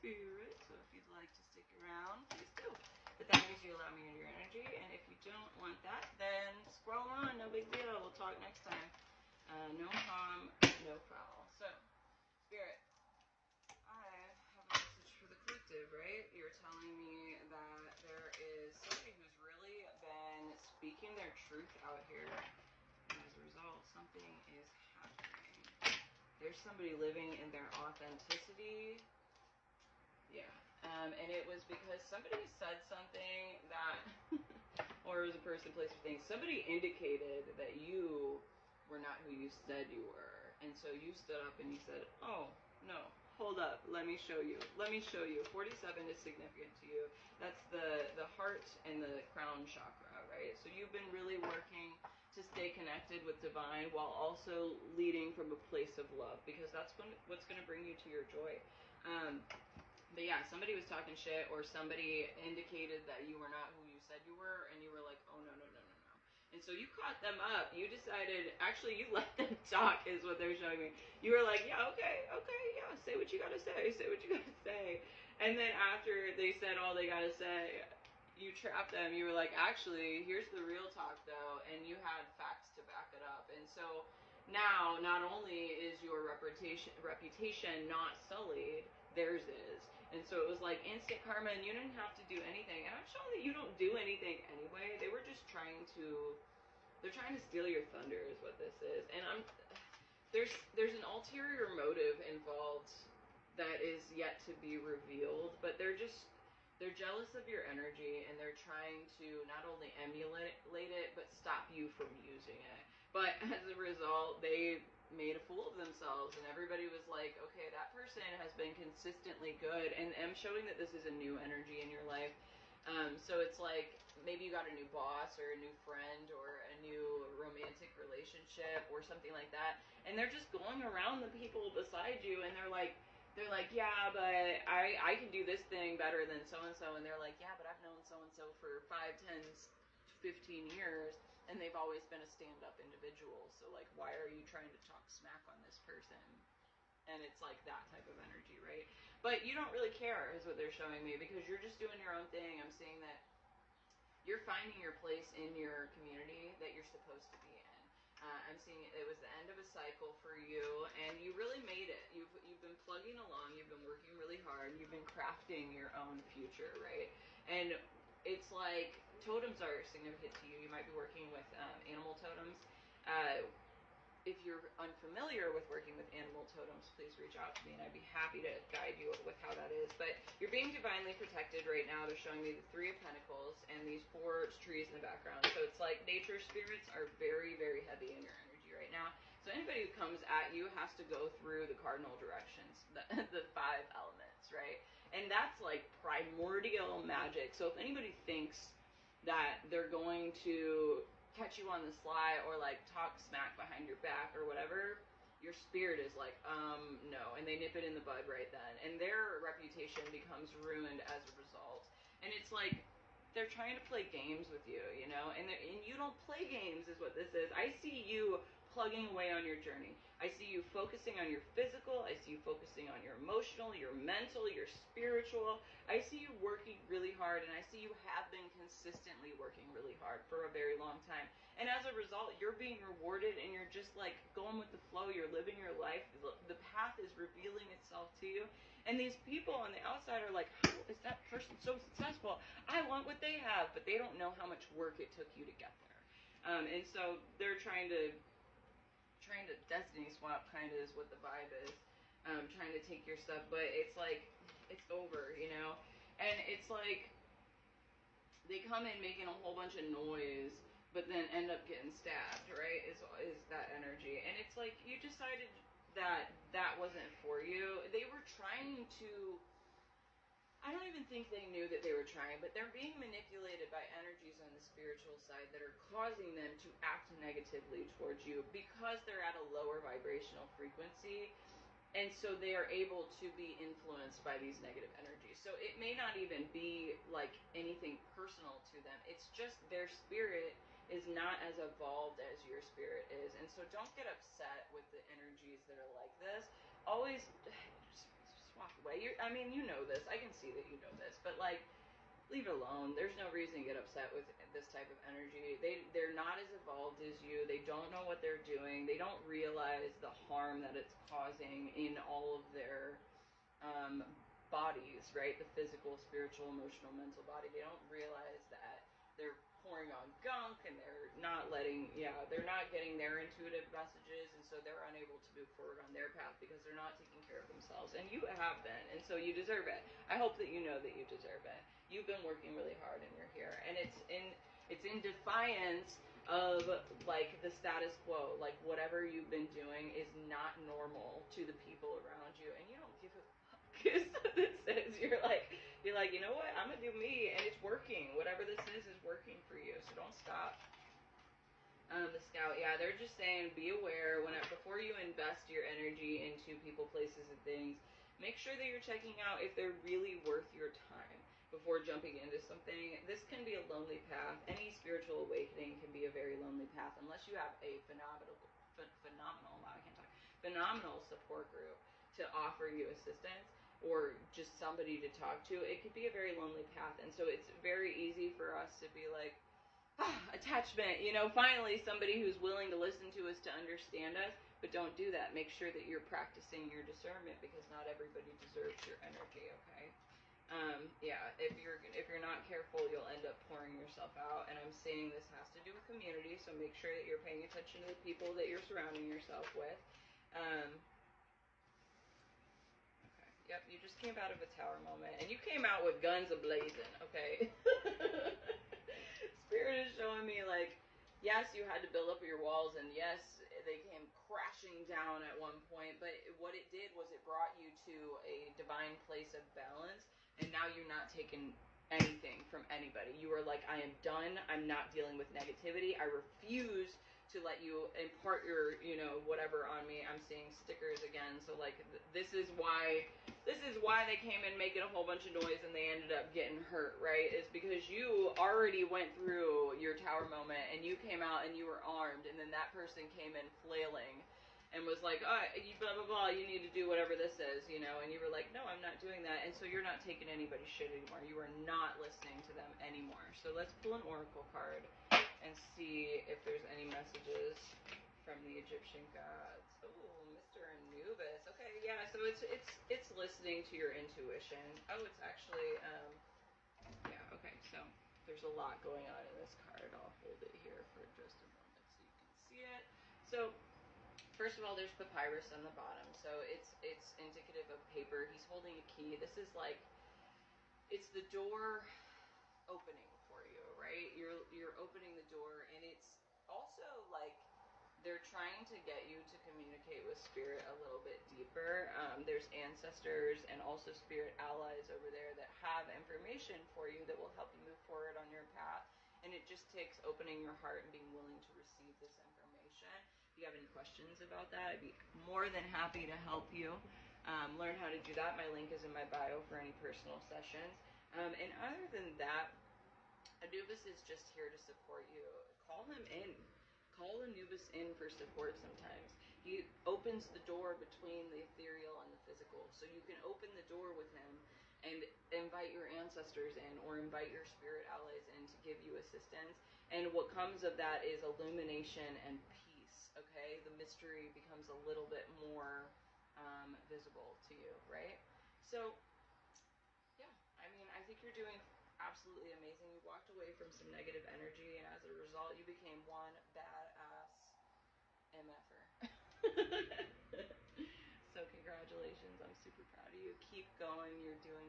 spirit. So if you'd like to stick around, please do. But that means you allow me into your energy. And if you don't want that, then scroll on. No big deal. We'll talk next time. No harm, no foul. So, spirit, I have a message for the collective, right? You're telling me that there is somebody who's really been speaking their truth out here. And as a result, something is happening. There's somebody living in their authenticity. Yeah. And it was because somebody said something that, or it was a person, place, or thing. Somebody indicated that you were not who you said you were. And so you stood up and you said, oh, no, hold up, let me show you. Let me show you. 47 is significant to you. That's the heart and the crown chakra, right? So you've been really working to stay connected with divine while also leading from a place of love, because that's what's going to bring you to your joy. But yeah, somebody was talking shit, or somebody indicated that you were not who you said you were, and you were like, oh, no. And so you caught them up. You decided, actually, you let them talk, is what they're showing me. You were like, yeah, okay, yeah, say what you gotta say. And then after they said all they gotta say, you trapped them. You were like, actually, here's the real talk, though, and you had facts to back it up. And so now, not only is your reputation not sullied, theirs is. And so it was like instant karma, and you didn't have to do anything. And I'm showing that you don't do anything anyway. They were just trying to steal your thunder, is what this is. And there's an ulterior motive involved that is yet to be revealed, but they're jealous of your energy, and they're trying to not only emulate it, but stop you from using it. But as a result, they made a fool of themselves, and everybody was like, okay, that person has been consistently good, and I'm showing that this is a new energy in your life. So it's like maybe you got a new boss or a new friend or a new romantic relationship or something like that, and they're just going around the people beside you, and they're like, yeah, but I can do this thing better than so-and-so, and they're like, yeah, but I've known so-and-so for 5, 10, 15 years, and they've always been a stand-up individual, so like, why are you trying to talk smack on this person? And it's like that type of energy, right? But you don't really care, is what they're showing me, because you're just doing your own thing. I'm seeing that you're finding your place in your community that you're supposed to be in. I'm seeing it was the end of a cycle for you, and you really made it. You've been plugging along, you've been working really hard, you've been crafting your own future, right? And it's like totems are significant to you. You might be working with animal totems. If you're unfamiliar with working with animal totems, please reach out to me, and I'd be happy to guide you with how that is. But you're being divinely protected right now. They're showing me the 3 of Pentacles and these 4 trees in the background. So it's like nature spirits are very, very heavy in your energy right now. So anybody who comes at you has to go through the cardinal directions, the 5 elements, right? And that's like primordial magic. So if anybody thinks that they're going to catch you on the sly or like talk smack behind your back or whatever, your spirit is like, no, and they nip it in the bud right then, and their reputation becomes ruined as a result. And it's like they're trying to play games with you, you know, and you don't play games, is what this is. I see you plugging away on your journey. I see you focusing on your physical. I see you focusing on your emotional, your mental, your spiritual. I see you working really hard, and I see you have been consistently working really hard for a very long time. And as a result, you're being rewarded, and you're just like going with the flow. You're living your life. The path is revealing itself to you. And these people on the outside are like, how is that person so successful? I want what they have, but they don't know how much work it took you to get there. And so they're trying to destiny swap, kind of is what the vibe is. Trying to take your stuff, but it's like, it's over, you know? And it's like, they come in making a whole bunch of noise, but then end up getting stabbed, right? Is that energy. And it's like, you decided that wasn't for you. They were trying to, I don't even think they knew that they were trying, but they're being manipulated by energies on the spiritual side that are causing them to act negatively towards you because they're at a lower vibrational frequency. And so they are able to be influenced by these negative energies. So it may not even be like anything personal to them. It's just their spirit is not as evolved as your spirit is. And so don't get upset with the energies that are like this. Always just walk away. I mean, you know this. I can see that you know this, but like, leave it alone. There's no reason to get upset with this type of energy. They're not as evolved as you. They don't know what they're doing. They don't realize the harm that it's causing in all of their bodies, right? The physical, spiritual, emotional, mental body. They don't realize that they're pouring on gunk, and they're not they're not getting their intuitive messages, and so they're unable to move forward on their path because they're not taking care of themselves. And you have been, and so you deserve it. I hope that you know that you deserve it. You've been working really hard, and you're here, and it's in defiance of like the status quo. Like whatever you've been doing is not normal to the people around you, and you don't give a fuck. So this says you're like, you know what, I'm gonna do me, and it's working. Whatever this is working for you, so don't stop. The scout, yeah, they're just saying be aware before you invest your energy into people, places, and things. Make sure that you're checking out if they're really worth your time before jumping into something. This can be a lonely path. Any spiritual awakening can be a very lonely path unless you have a phenomenal support group to offer you assistance, or just somebody to talk to. It could be a very lonely path, and so it's very easy for us to be like, attachment, finally somebody who's willing to listen to us, to understand us. But don't do that. Make sure that you're practicing your discernment, because not everybody deserves your energy, okay? If you're not careful, you'll end up pouring yourself out. And I'm saying this has to do with community, so make sure that you're paying attention to the people that you're surrounding yourself with. Okay. Yep, you just came out of a tower moment, and you came out with guns a-blazing, okay? Spirit is showing me, like, yes, you had to build up your walls, and yes, they came crashing down at one point, but what it did was it brought you to a divine place of balance, and now you're not taking anything from anybody. You are like, I am done. I'm not dealing with negativity. I refuse to let you impart your, whatever on me. I'm seeing stickers again, so like, this is why they came in making a whole bunch of noise and they ended up getting hurt, right? Is because you already went through your tower moment, and you came out and you were armed, and then that person came in flailing and was like, you blah, blah, blah, you need to do whatever this is, and you were like, no, I'm not doing that. And so you're not taking anybody's shit anymore. You are not listening to them anymore. So let's pull an oracle card and see if there's any messages from the Egyptian gods. Oh, Mr. Anubis. Okay, yeah, so it's listening to your intuition. Oh, it's actually, okay, so there's a lot going on in this card. I'll hold it here for just a moment so you can see it. So, first of all, there's papyrus on the bottom, so it's indicative of paper. He's holding a key. This is like, it's the door opening for you, right? You're opening the door, and it's also like they're trying to get you to communicate with spirit a little bit deeper. There's ancestors and also spirit allies over there that have information for you that will help you move forward on your path. And it just takes opening your heart and being willing to receive this information. If you have any questions about that, I'd be more than happy to help you learn how to do that. My link is in my bio for any personal sessions. And other than that, Anubis is just here to support you. Call him in. Call Anubis in for support sometimes. He opens the door between the ethereal and the physical. So you can open the door with him and invite your ancestors in, or invite your spirit allies in to give you assistance. And what comes of that is illumination and peace, okay? The mystery becomes a little bit more visible to you, right? So, yeah, I mean, I think you're doing absolutely amazing. You walked away from some negative energy, and as a result, you became one badass MFer. So congratulations. I'm super proud of you. Keep going. You're doing